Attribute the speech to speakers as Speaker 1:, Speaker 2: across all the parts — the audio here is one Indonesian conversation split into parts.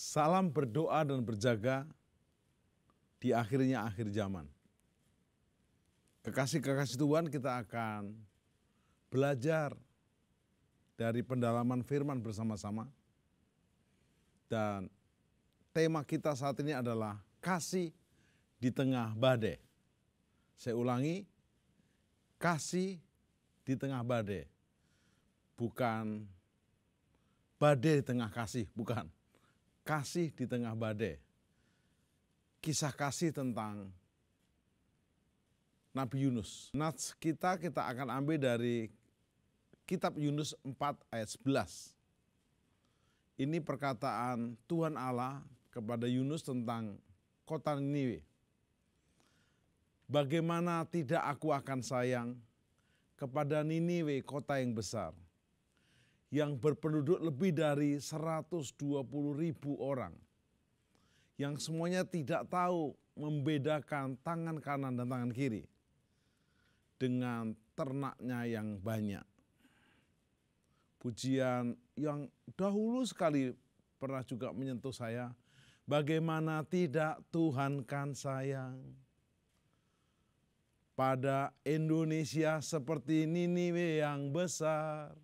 Speaker 1: Salam berdoa dan berjaga di akhirnya akhir zaman. Kekasih-kekasih Tuhan, kita akan belajar dari pendalaman firman bersama-sama. Dan tema kita saat ini adalah kasih di tengah badai. Saya ulangi, kasih di tengah badai. Bukan badai di tengah kasih, bukan. Kasih di tengah badai. Kisah kasih tentang Nabi Yunus. Nats kita akan ambil dari kitab Yunus 4 ayat 11. Ini perkataan Tuhan Allah kepada Yunus tentang kota Niniwe. Bagaimana tidak aku akan sayang kepada Niniwe, kota yang besar, yang berpenduduk lebih dari 120.000 orang, yang semuanya tidak tahu membedakan tangan kanan dan tangan kiri, dengan ternaknya yang banyak. Pujian yang dahulu sekali pernah juga menyentuh saya, bagaimana tidak Tuhan kan sayang pada Indonesia seperti Niniwe yang besar.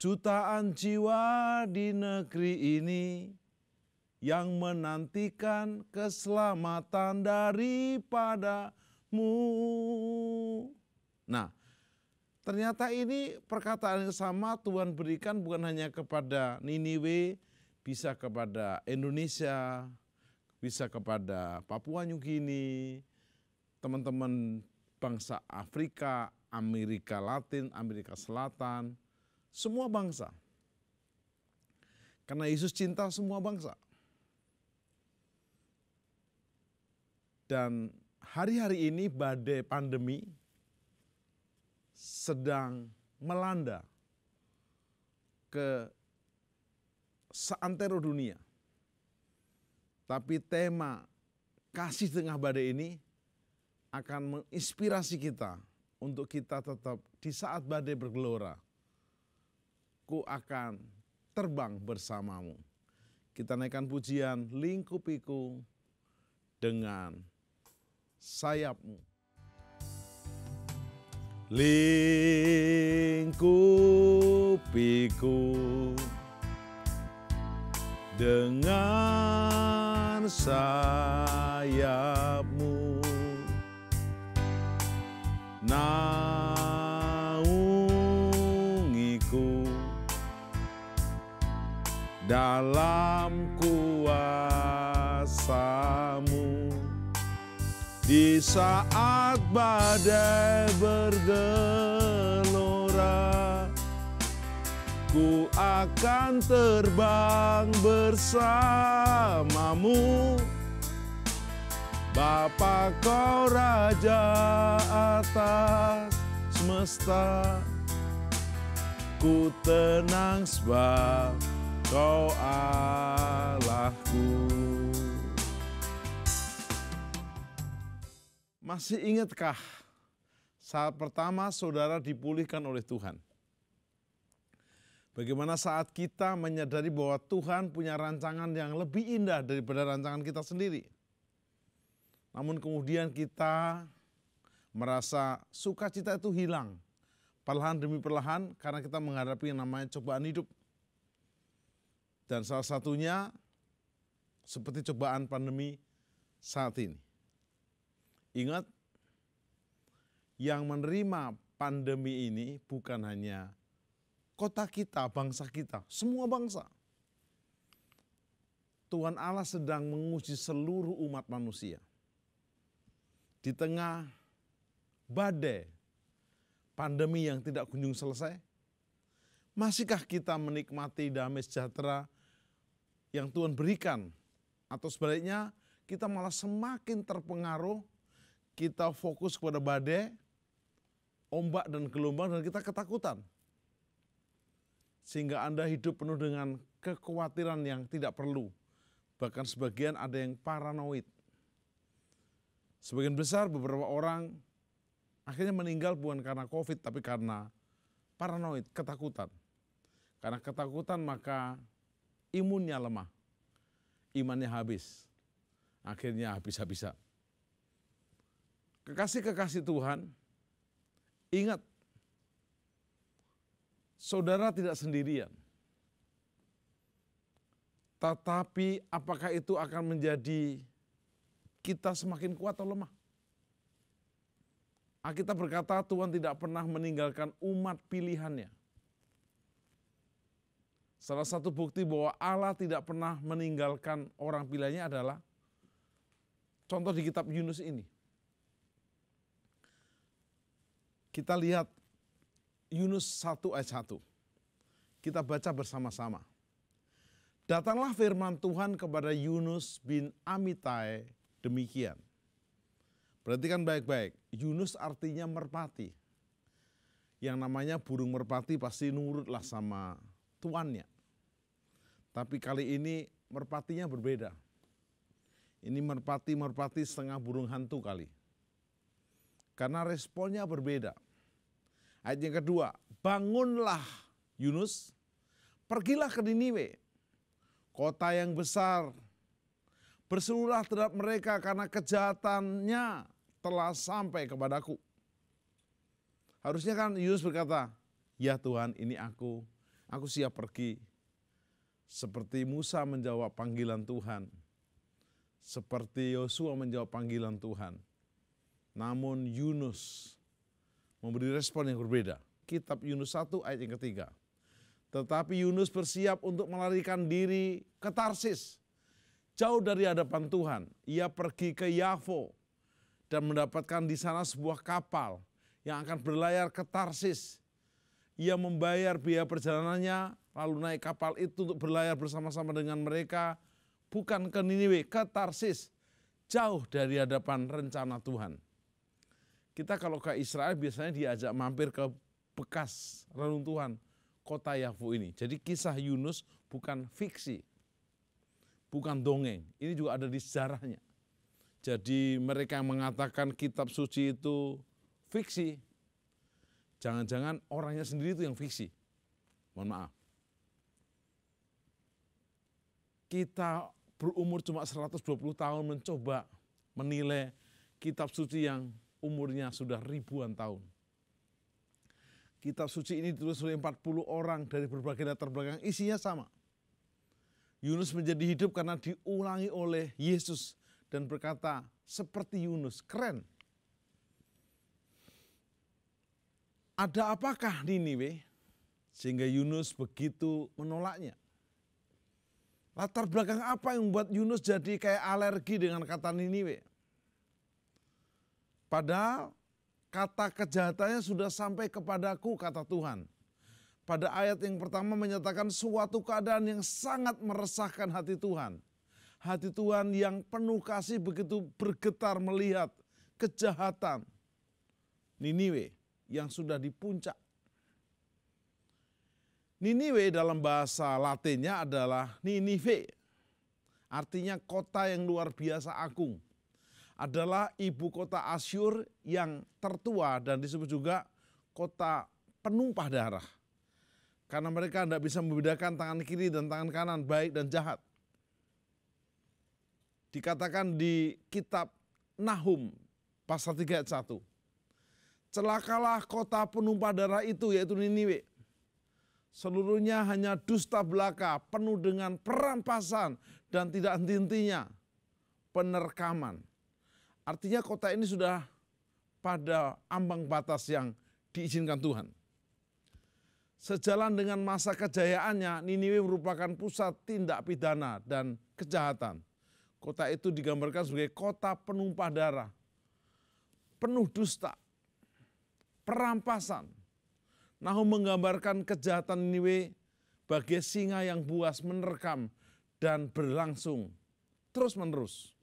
Speaker 1: Jutaan jiwa di negeri ini yang menantikan keselamatan daripadamu. Nah, ternyata ini perkataan yang sama Tuhan berikan bukan hanya kepada Niniwe, bisa kepada Indonesia, bisa kepada Papua New Guinea, teman-teman bangsa Afrika, Amerika Latin, Amerika Selatan, semua bangsa. Karena Yesus cinta semua bangsa. Dan hari-hari ini badai pandemi sedang melanda ke seantero dunia. Tapi tema kasih tengah badai ini akan menginspirasi kita untuk kita tetap di saat badai bergelora, ku akan terbang bersamamu. Kita naikkan pujian, lingkupiku dengan sayapmu. Lingkupiku dengan sayapmu, naungiku dalam kuasa-Mu. Di saat badai bergelora, ku akan terbang bersama-Mu. Bapa, Kau Raja atas semesta, ku tenang sebab Kau Allahku. Masih ingatkah saat pertama saudara dipulihkan oleh Tuhan? Bagaimana saat kita menyadari bahwa Tuhan punya rancangan yang lebih indah daripada rancangan kita sendiri. Namun kemudian kita merasa sukacita itu hilang. Perlahan demi perlahan karena kita menghadapi yang namanya cobaan hidup. Dan salah satunya seperti cobaan pandemi saat ini. Ingat, yang menerima pandemi ini bukan hanya kota kita, bangsa kita, semua bangsa. Tuhan Allah sedang menguji seluruh umat manusia. Di tengah badai pandemi yang tidak kunjung selesai, masihkah kita menikmati damai sejahtera yang Tuhan berikan? Atau sebaliknya kita malah semakin terpengaruh, kita fokus kepada badai, ombak dan gelombang, dan kita ketakutan. Sehingga Anda hidup penuh dengan kekhawatiran yang tidak perlu. Bahkan sebagian ada yang paranoid. Sebagian besar beberapa orang akhirnya meninggal bukan karena COVID, tapi karena paranoid, ketakutan. Karena ketakutan maka imunnya lemah, imannya habis, akhirnya habis-habisan. Kekasih-kekasih Tuhan, ingat, saudara tidak sendirian. Tetapi apakah itu akan menjadi kita semakin kuat atau lemah? Alkitab berkata Tuhan tidak pernah meninggalkan umat pilihannya. Salah satu bukti bahwa Allah tidak pernah meninggalkan orang pilihannya adalah contoh di kitab Yunus ini. Kita lihat Yunus 1 ayat 1. Kita baca bersama-sama. Datanglah firman Tuhan kepada Yunus bin Amitai demikian. Perhatikan baik-baik, Yunus artinya merpati. Yang namanya burung merpati pasti nurutlah sama tuannya. Tapi kali ini merpatinya berbeda. Ini merpati setengah burung hantu kali. Karena responnya berbeda. Ayat yang kedua, bangunlah Yunus, pergilah ke Niniwe, kota yang besar. Berserulah terhadap mereka karena kejahatannya telah sampai kepadaku. Harusnya kan Yunus berkata, ya Tuhan ini aku siap pergi. Seperti Musa menjawab panggilan Tuhan. Seperti Yosua menjawab panggilan Tuhan. Namun Yunus memberi respon yang berbeda. Kitab Yunus 1 ayat yang ketiga. Tetapi Yunus bersiap untuk melarikan diri ke Tarsis. Jauh dari hadapan Tuhan. Ia pergi ke Yafo dan mendapatkan di sana sebuah kapal yang akan berlayar ke Tarsis. Ia membayar biaya perjalanannya, lalu naik kapal itu untuk berlayar bersama-sama dengan mereka. Bukan ke Niniwe, ke Tarsis. Jauh dari hadapan rencana Tuhan. Kita kalau ke Israel biasanya diajak mampir ke bekas reruntuhan kota Yafo ini. Jadi kisah Yunus bukan fiksi, bukan dongeng. Ini juga ada di sejarahnya. Jadi mereka yang mengatakan kitab suci itu fiksi, jangan-jangan orangnya sendiri itu yang fiksi. Mohon maaf. Kita berumur cuma 120 tahun mencoba menilai kitab suci yang umurnya sudah ribuan tahun. Kitab suci ini ditulis oleh 40 orang dari berbagai latar belakang, isinya sama. Yunus menjadi hidup karena diulangi oleh Yesus dan berkata seperti Yunus, keren. Ada apakah Niniwe sehingga Yunus begitu menolaknya? Latar belakang apa yang membuat Yunus jadi kayak alergi dengan kata Niniwe? Padahal kata kejahatannya sudah sampai kepadaku, kata Tuhan. Pada ayat yang pertama menyatakan suatu keadaan yang sangat meresahkan hati Tuhan. Hati Tuhan yang penuh kasih begitu bergetar melihat kejahatan Niniwe yang sudah di puncak. Niniwe dalam bahasa Latinnya adalah Ninive. Artinya kota yang luar biasa agung. Adalah ibu kota Asyur yang tertua dan disebut juga kota penumpah darah. Karena mereka tidak bisa membedakan tangan kiri dan tangan kanan, baik dan jahat. Dikatakan di kitab Nahum pasal 3 ayat 1. Celakalah kota penumpah darah itu, yaitu Niniwe. Seluruhnya hanya dusta belaka, penuh dengan perampasan dan tidak henti-hentinya penerkaman. Artinya kota ini sudah pada ambang batas yang diizinkan Tuhan. Sejalan dengan masa kejayaannya, Niniwe merupakan pusat tindak pidana dan kejahatan. Kota itu digambarkan sebagai kota penumpah darah, penuh dusta, perampasan. Nahum menggambarkan kejahatan Niniwe bagai singa yang buas menerkam dan berlangsung terus-menerus.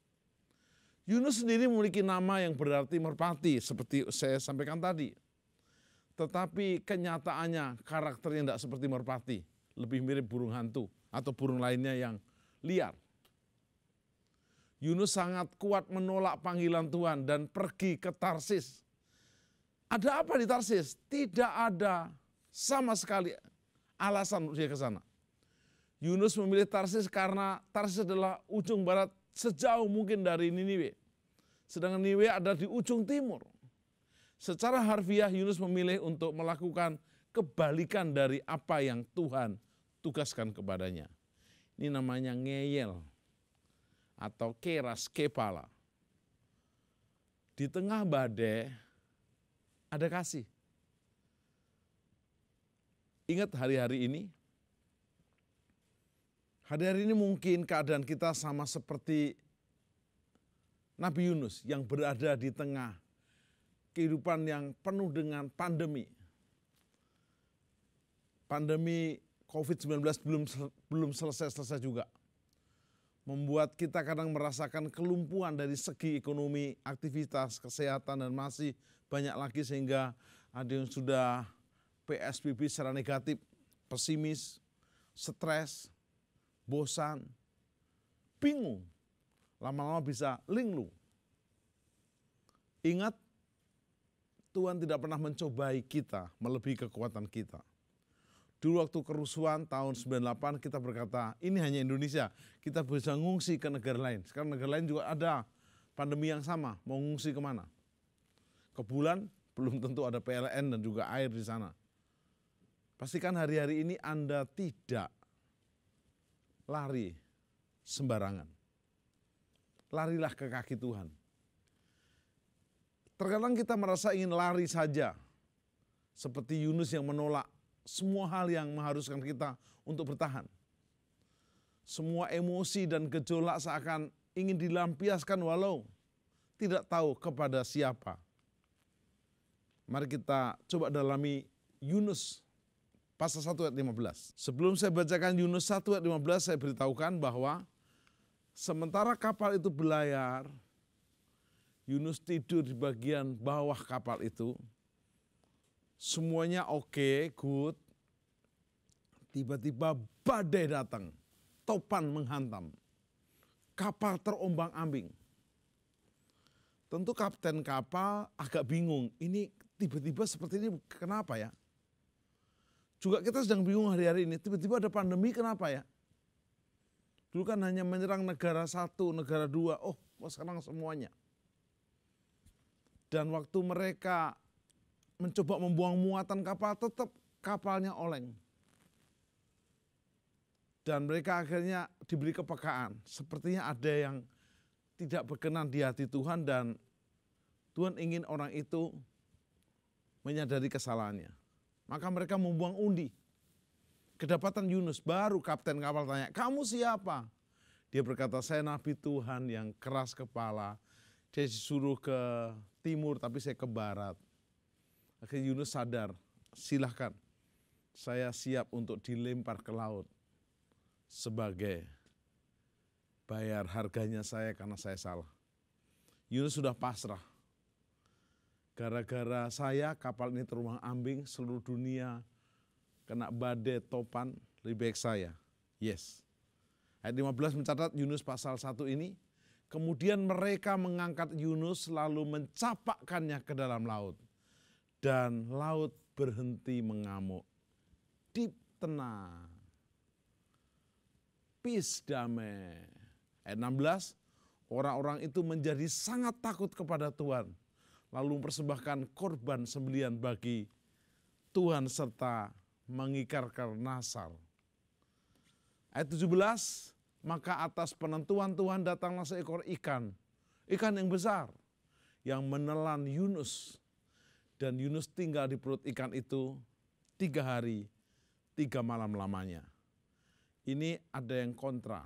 Speaker 1: Yunus sendiri memiliki nama yang berarti merpati seperti saya sampaikan tadi. Tetapi kenyataannya karakternya tidak seperti merpati. Lebih mirip burung hantu atau burung lainnya yang liar. Yunus sangat kuat menolak panggilan Tuhan dan pergi ke Tarsis. Ada apa di Tarsis? Tidak ada sama sekali alasan untuk dia ke sana. Yunus memilih Tarsis karena Tarsis adalah ujung barat sejauh mungkin dari Niniwe. Sedangkan Niniwe ada di ujung timur. Secara harfiah Yunus memilih untuk melakukan kebalikan dari apa yang Tuhan tugaskan kepadanya. Ini namanya ngeyel atau keras kepala. Di tengah badai ada kasih. Ingat hari-hari ini? Hari-hari ini mungkin keadaan kita sama seperti Nabi Yunus yang berada di tengah kehidupan yang penuh dengan pandemi. Pandemi COVID-19 belum selesai-selesai juga. Membuat kita kadang merasakan kelumpuhan dari segi ekonomi, aktivitas, kesehatan, dan masih banyak lagi sehingga ada yang sudah PSBB secara negatif, pesimis, stres, bosan, bingung, lama-lama bisa linglung. Ingat, Tuhan tidak pernah mencobai kita melebihi kekuatan kita. Dulu waktu kerusuhan tahun 98 kita berkata, ini hanya Indonesia, kita bisa ngungsi ke negara lain. Sekarang negara lain juga ada pandemi yang sama, mau ngungsi kemana? Ke bulan, belum tentu ada PLN dan juga air di sana. Pastikan hari-hari ini Anda tidak lari sembarangan. Larilah ke kaki Tuhan. Terkadang kita merasa ingin lari saja, seperti Yunus yang menolak semua hal yang mengharuskan kita untuk bertahan. Semua emosi dan gejolak seakan ingin dilampiaskan walau tidak tahu kepada siapa. Mari kita coba dalami Yunus pasal 1 ayat 15. Sebelum saya bacakan Yunus 1 ayat 15, saya beritahukan bahwa sementara kapal itu berlayar, Yunus tidur di bagian bawah kapal itu. Semuanya oke, good. Tiba-tiba badai datang, topan menghantam. Kapal terombang-ambing. Tentu kapten kapal agak bingung, ini tiba-tiba seperti ini kenapa ya? Juga kita sedang bingung hari-hari ini, tiba-tiba ada pandemi kenapa ya? Dulu kan hanya menyerang negara satu, negara dua, sekarang semuanya. Dan waktu mereka mencoba membuang muatan kapal, tetap kapalnya oleng. Dan mereka akhirnya diberi kepekaan. Sepertinya ada yang tidak berkenan di hati Tuhan dan Tuhan ingin orang itu menyadari kesalahannya. Maka mereka membuang undi. Kedapatan Yunus, baru kapten kapal tanya, kamu siapa? Dia berkata, saya nabi Tuhan yang keras kepala. Dia disuruh ke timur tapi saya ke barat. Akhirnya Yunus sadar, silahkan saya siap untuk dilempar ke laut sebagai bayar harganya saya karena saya salah. Yunus sudah pasrah. Gara-gara saya kapal ini terombang-ambing, seluruh dunia kena badai topan, lebih baik saya. Yes. Ayat 15 mencatat Yunus pasal 1 ini, kemudian mereka mengangkat Yunus lalu mencapakkannya ke dalam laut. Dan laut berhenti mengamuk. Deep tenang. Peace, damai. Ayat 16, orang-orang itu menjadi sangat takut kepada Tuhan. Lalu mempersembahkan korban sembelihan bagi Tuhan serta mengikarkan nasar. Ayat 17, maka atas penentuan Tuhan datanglah seekor ikan. Ikan yang besar yang menelan Yunus. Dan Yunus tinggal di perut ikan itu 3 hari, 3 malam lamanya. Ini ada yang kontra.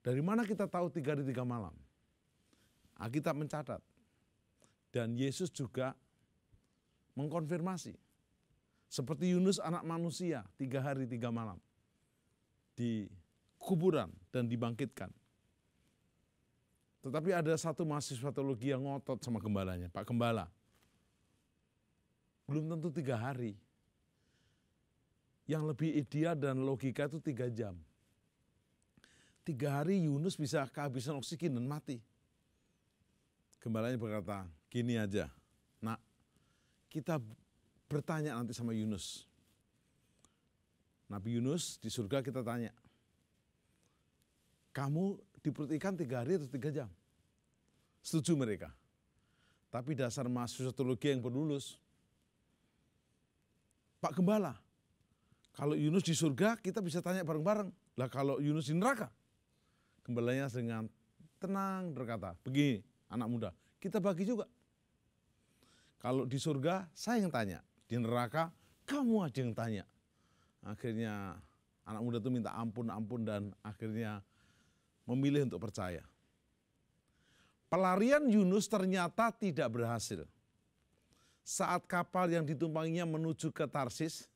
Speaker 1: Dari mana kita tahu 3 hari 3 malam? Alkitab mencatat. Dan Yesus juga mengkonfirmasi. Seperti Yunus anak manusia 3 hari 3 malam. Di kuburan dan dibangkitkan. Tetapi ada satu mahasiswa teologi yang ngotot sama gembalanya. Pak Gembala, belum tentu 3 hari. Yang lebih ideal dan logika itu 3 jam. 3 hari Yunus bisa kehabisan oksigen dan mati. Gembalanya berkata, gini aja, nak, kita bertanya nanti sama Yunus. Nabi Yunus di surga kita tanya, kamu di perut ikan 3 hari atau 3 jam? Setuju mereka. Tapi dasar mahasiswa teologi yang berlulus, Pak Gembala, kalau Yunus di surga kita bisa tanya bareng-bareng. Lah kalau Yunus di neraka? Gembalanya dengan tenang berkata, begini anak muda, kita bagi juga. Kalau di surga saya yang tanya, di neraka kamu aja yang tanya. Akhirnya anak muda itu minta ampun dan akhirnya memilih untuk percaya. Pelarian Yunus ternyata tidak berhasil. Saat kapal yang ditumpanginya menuju ke Tarsis,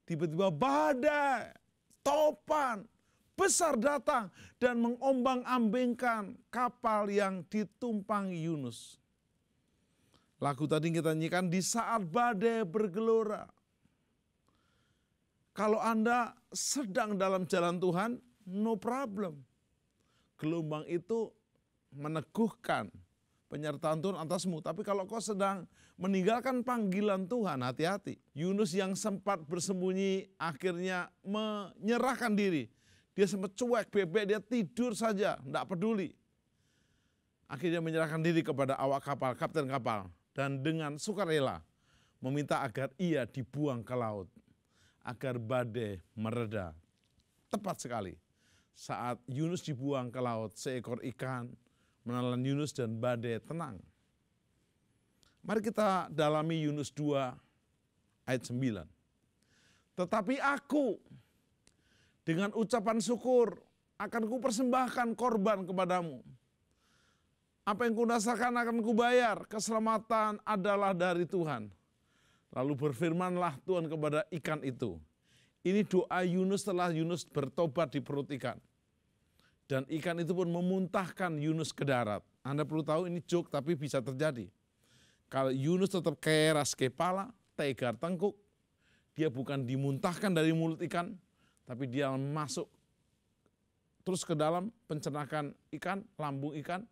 Speaker 1: tiba-tiba badai, topan besar datang dan mengombang-ambingkan kapal yang ditumpangi Yunus. Lagu tadi kita nyanyikan, di saat badai bergelora. Kalau Anda sedang dalam jalan Tuhan, no problem. Gelombang itu meneguhkan penyertaan Tuhan atasmu. Tapi kalau kau sedang meninggalkan panggilan Tuhan, hati-hati. Yunus yang sempat bersembunyi akhirnya menyerahkan diri. Dia sempat cuek, bebek, dia tidur saja, tidak peduli. Akhirnya menyerahkan diri kepada awak kapal, kapten kapal. Dan dengan sukarela meminta agar ia dibuang ke laut. Agar badai mereda. Tepat sekali. Saat Yunus dibuang ke laut, seekor ikan menelan Yunus dan badai tenang. Mari kita dalami Yunus 2 ayat 9. Tetapi aku dengan ucapan syukur akan kupersembahkan korban kepadamu. Apa yang kudasakan akan kubayar, keselamatan adalah dari Tuhan. Lalu berfirmanlah Tuhan kepada ikan itu. Ini doa Yunus setelah Yunus bertobat di perut ikan. Dan ikan itu pun memuntahkan Yunus ke darat. Anda perlu tahu ini joke tapi bisa terjadi. Kalau Yunus tetap keras kepala, tegar tengkuk, dia bukan dimuntahkan dari mulut ikan, tapi dia masuk terus ke dalam pencernaan ikan, lambung ikan,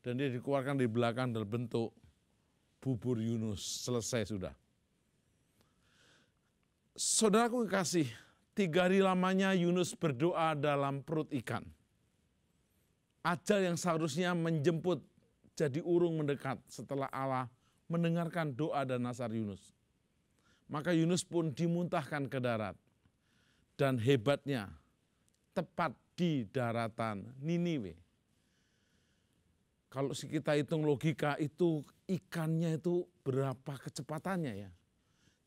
Speaker 1: dan dia dikeluarkan di belakang dalam bentuk bubur Yunus. Selesai sudah. Saudaraku kekasih, 3 hari lamanya Yunus berdoa dalam perut ikan. Ajal yang seharusnya menjemput jadi urung mendekat setelah Allah mendengarkan doa dan nasar Yunus. Maka Yunus pun dimuntahkan ke darat. Dan hebatnya tepat di daratan Niniwe. Kalau kita hitung logika itu ikannya itu berapa kecepatannya ya.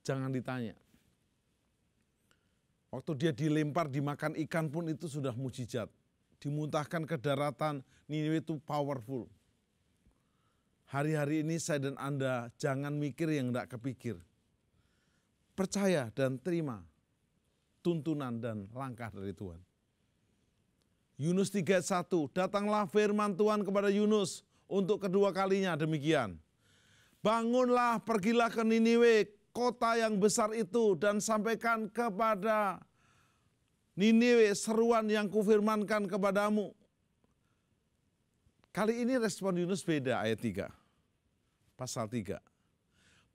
Speaker 1: Jangan ditanya. Waktu dia dilempar dimakan ikan pun itu sudah mujizat. Dimuntahkan ke daratan Niniwe itu powerful. Hari-hari ini saya dan Anda jangan mikir yang tidak kepikir. Percaya dan terima tuntunan dan langkah dari Tuhan. Yunus 3:1, datanglah firman Tuhan kepada Yunus untuk kedua kalinya demikian. Bangunlah, pergilah ke Niniwe, kota yang besar itu, dan sampaikan kepada Niniwe seruan yang kufirmankan kepadamu. Kali ini respon Yunus beda, ayat 3. Pasal 3.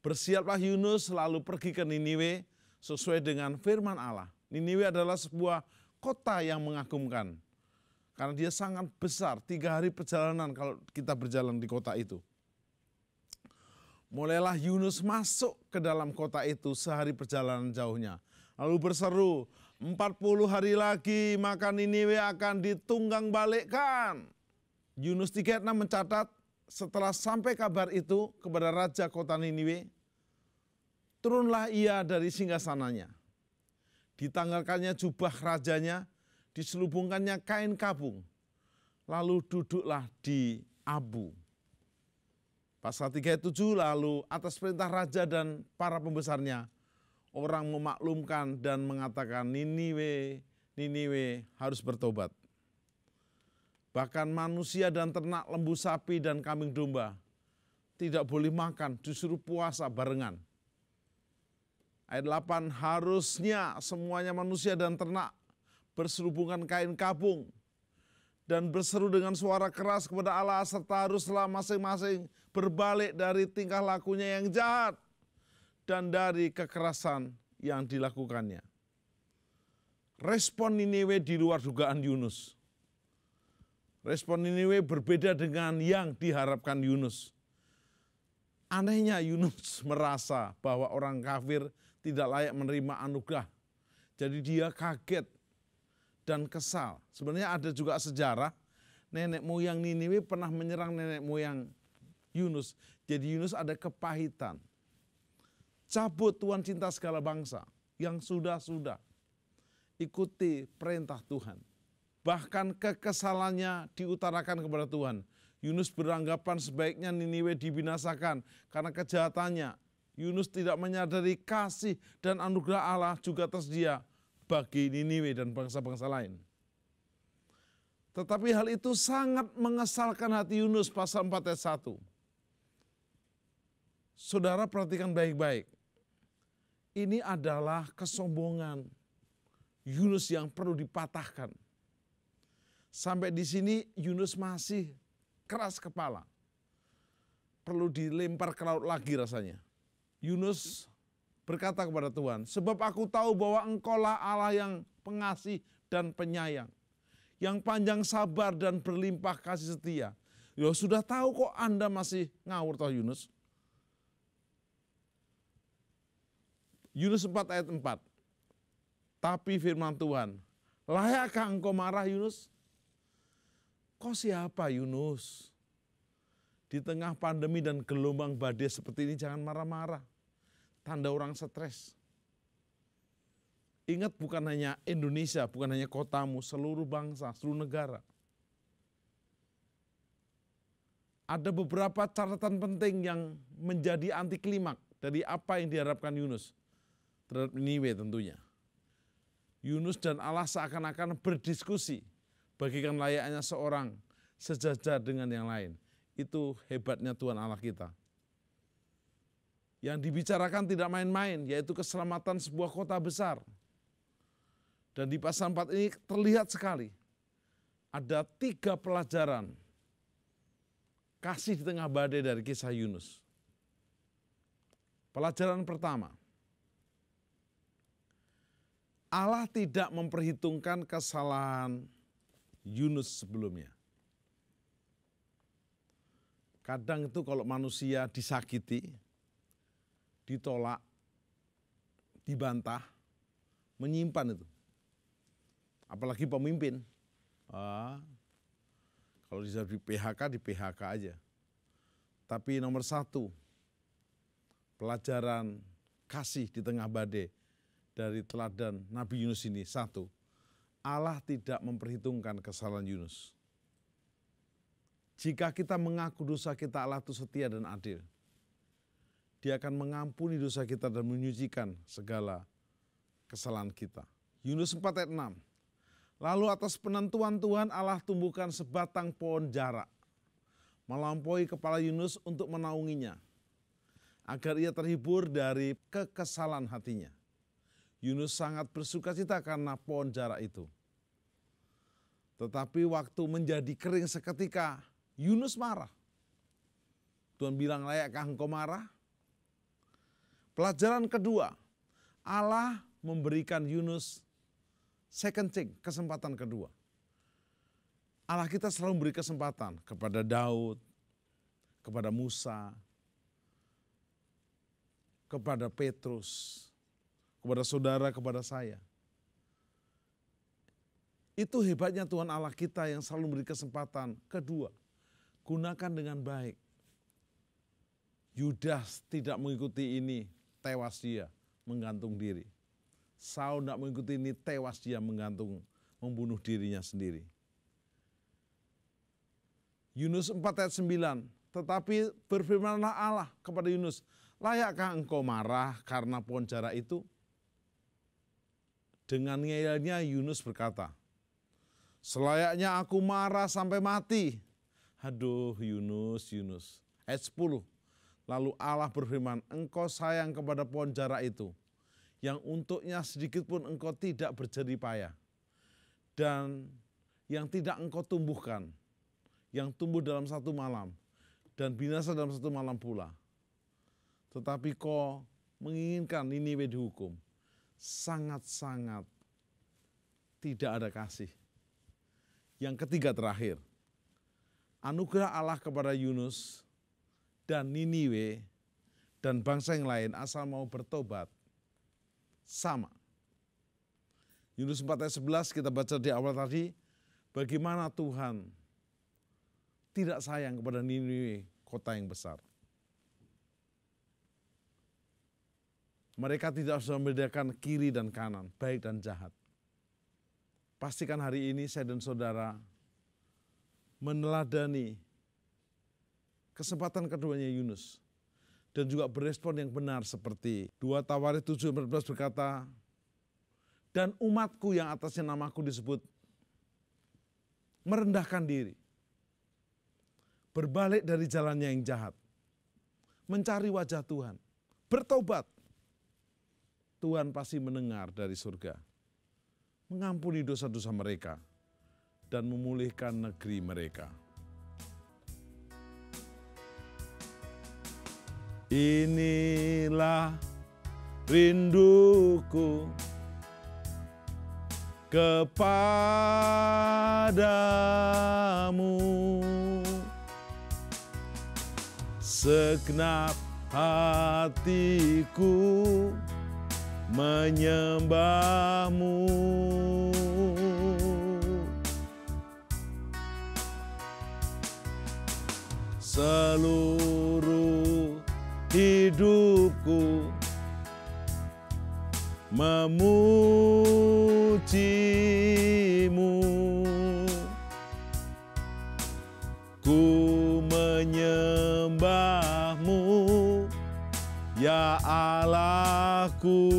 Speaker 1: Bersiaplah Yunus lalu pergi ke Niniwe sesuai dengan firman Allah. Niniwe adalah sebuah kota yang mengagumkan. Karena dia sangat besar, 3 hari perjalanan kalau kita berjalan di kota itu. Mulailah Yunus masuk ke dalam kota itu sehari perjalanan jauhnya. Lalu berseru, 40 hari lagi maka Niniwe akan ditunggang balikkan. Yunus 3:6 mencatat setelah sampai kabar itu kepada raja kota Niniwe, turunlah ia dari singgasananya. Ditanggalkannya jubah rajanya, diselubungkannya kain kabung. Lalu duduklah di abu. Pasal 3:7, lalu atas perintah raja dan para pembesarnya, orang memaklumkan dan mengatakan Niniwe harus bertobat. Bahkan manusia dan ternak, lembu sapi dan kambing domba tidak boleh makan, disuruh puasa barengan. Ayat 8, harusnya semuanya manusia dan ternak berselubungan kain kabung dan berseru dengan suara keras kepada Allah, serta haruslah masing-masing berbalik dari tingkah lakunya yang jahat dan dari kekerasan yang dilakukannya. Respon Niniwe di luar dugaan Yunus. Respon Niniwe berbeda dengan yang diharapkan Yunus. Anehnya Yunus merasa bahwa orang kafir tidak layak menerima anugerah. Jadi dia kaget dan kesal. Sebenarnya ada juga sejarah, nenek moyang Niniwe pernah menyerang nenek moyang Yunus. Jadi Yunus ada kepahitan. Cabut Tuhan cinta segala bangsa yang sudah-sudah. Ikuti perintah Tuhan. Bahkan kekesalannya diutarakan kepada Tuhan. Yunus beranggapan sebaiknya Niniwe dibinasakan karena kejahatannya. Yunus tidak menyadari kasih dan anugerah Allah juga tersedia bagi Niniwe dan bangsa-bangsa lain. Tetapi hal itu sangat mengesalkan hati Yunus, pasal 4 ayat 1. Saudara perhatikan baik-baik. Ini adalah kesombongan Yunus yang perlu dipatahkan. Sampai di sini Yunus masih keras kepala. Perlu dilempar ke laut lagi rasanya. Yunus berkata kepada Tuhan, sebab aku tahu bahwa Engkaulah Allah yang pengasih dan penyayang, yang panjang sabar dan berlimpah kasih setia. Ya sudah tahu kok Anda masih ngawur toh Yunus. Yunus 4 ayat 4. Tapi firman Tuhan, layakkah engkau marah Yunus? Kau siapa Yunus? Di tengah pandemi dan gelombang badai seperti ini jangan marah-marah. Tanda orang stres. Ingat bukan hanya Indonesia, bukan hanya kotamu, seluruh bangsa, seluruh negara. Ada beberapa catatan penting yang menjadi anti klimak dari apa yang diharapkan Yunus terhadap Niniwe tentunya. Yunus dan Allah seakan-akan berdiskusi, bagikan layaknya seorang sejajar dengan yang lain. Itu hebatnya Tuhan Allah kita. Yang dibicarakan tidak main-main, yaitu keselamatan sebuah kota besar. Dan di pasal 4 ini terlihat sekali, ada 3 pelajaran kasih di tengah badai dari kisah Yunus. Pelajaran pertama, Allah tidak memperhitungkan kesalahan Yunus sebelumnya. Kadang itu kalau manusia disakiti, ditolak, dibantah, menyimpan itu. Apalagi pemimpin. Kalau bisa di PHK aja. Tapi nomor 1, pelajaran kasih di tengah badai dari teladan Nabi Yunus ini. 1, Allah tidak memperhitungkan kesalahan Yunus. Jika kita mengaku dosa kita, Allah itu setia dan adil. Dia akan mengampuni dosa kita dan menyucikan segala kesalahan kita. Yunus 4 ayat 6. Lalu atas penentuan Tuhan Allah tumbuhkan sebatang pohon jarak, melampaui kepala Yunus untuk menaunginya, agar ia terhibur dari kekesalan hatinya. Yunus sangat bersukacita karena pohon jarak itu. Tetapi waktu menjadi kering seketika, Yunus marah. Tuhan bilang, layakkah engkau marah? Pelajaran kedua, Allah memberikan Yunus second chance, kesempatan kedua. Allah kita selalu memberi kesempatan kepada Daud, kepada Musa, kepada Petrus, kepada saudara, kepada saya. Itu hebatnya Tuhan Allah kita yang selalu memberi kesempatan kedua. Gunakan dengan baik. Yudas tidak mengikuti ini, tewas dia, menggantung diri. Saul tidak mengikuti ini, tewas dia membunuh dirinya sendiri. Yunus 4 ayat 9, tetapi berfirmanlah Allah kepada Yunus, layakkah engkau marah karena pohon jarak itu? Dengan ngeyelnya Yunus berkata, selayaknya aku marah sampai mati. Aduh Yunus. Ayat 10, lalu Allah berfirman, engkau sayang kepada pohon jarak itu, yang untuknya sedikit pun engkau tidak berjerih payah, dan yang tidak engkau tumbuhkan, yang tumbuh dalam satu malam, dan binasa dalam satu malam pula. Tetapi kau menginginkan Niniwe dihukum. Sangat-sangat tidak ada kasih. Yang ketiga terakhir, anugerah Allah kepada Yunus dan Niniwe dan bangsa yang lain asal mau bertobat sama. Yunus 4 ayat 11 kita baca di awal tadi, bagaimana Tuhan tidak sayang kepada Niniwe, kota yang besar. Mereka tidak bisa membedakan kiri dan kanan, baik dan jahat. Pastikan hari ini saya dan saudara meneladani kesempatan keduanya Yunus dan juga berespon yang benar seperti 2 Tawarik 7:14 berkata, dan umatku yang atasnya namaku disebut merendahkan diri, berbalik dari jalannya yang jahat, mencari wajah Tuhan, bertobat. Tuhan pasti mendengar dari surga, mengampuni dosa-dosa mereka, dan memulihkan negeri mereka. Inilah rinduku kepadamu, segenap hatiku menyembahmu. Seluruh hidupku memujimu, ku menyembahmu, ya Allahku.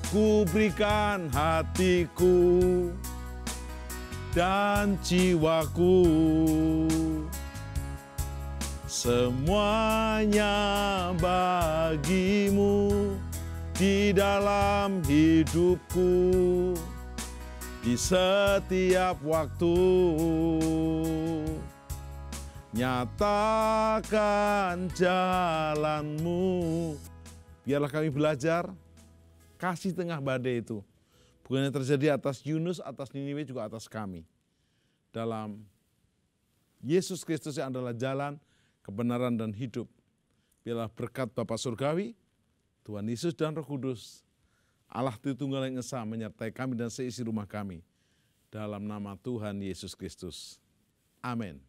Speaker 1: Ku berikan hatiku dan jiwaku, semuanya bagimu di dalam hidupku, di setiap waktu. Nyatakan jalanmu. Biarlah kami belajar kasih tengah badai itu bukan yang terjadi atas Yunus, atas Niniwe, juga atas kami. Dalam Yesus Kristus yang adalah jalan, kebenaran, dan hidup. Biarlah berkat Bapa Surgawi, Tuhan Yesus dan Roh Kudus, Allah Tritunggal yang Esa menyertai kami dan seisi rumah kami. Dalam nama Tuhan Yesus Kristus. Amin.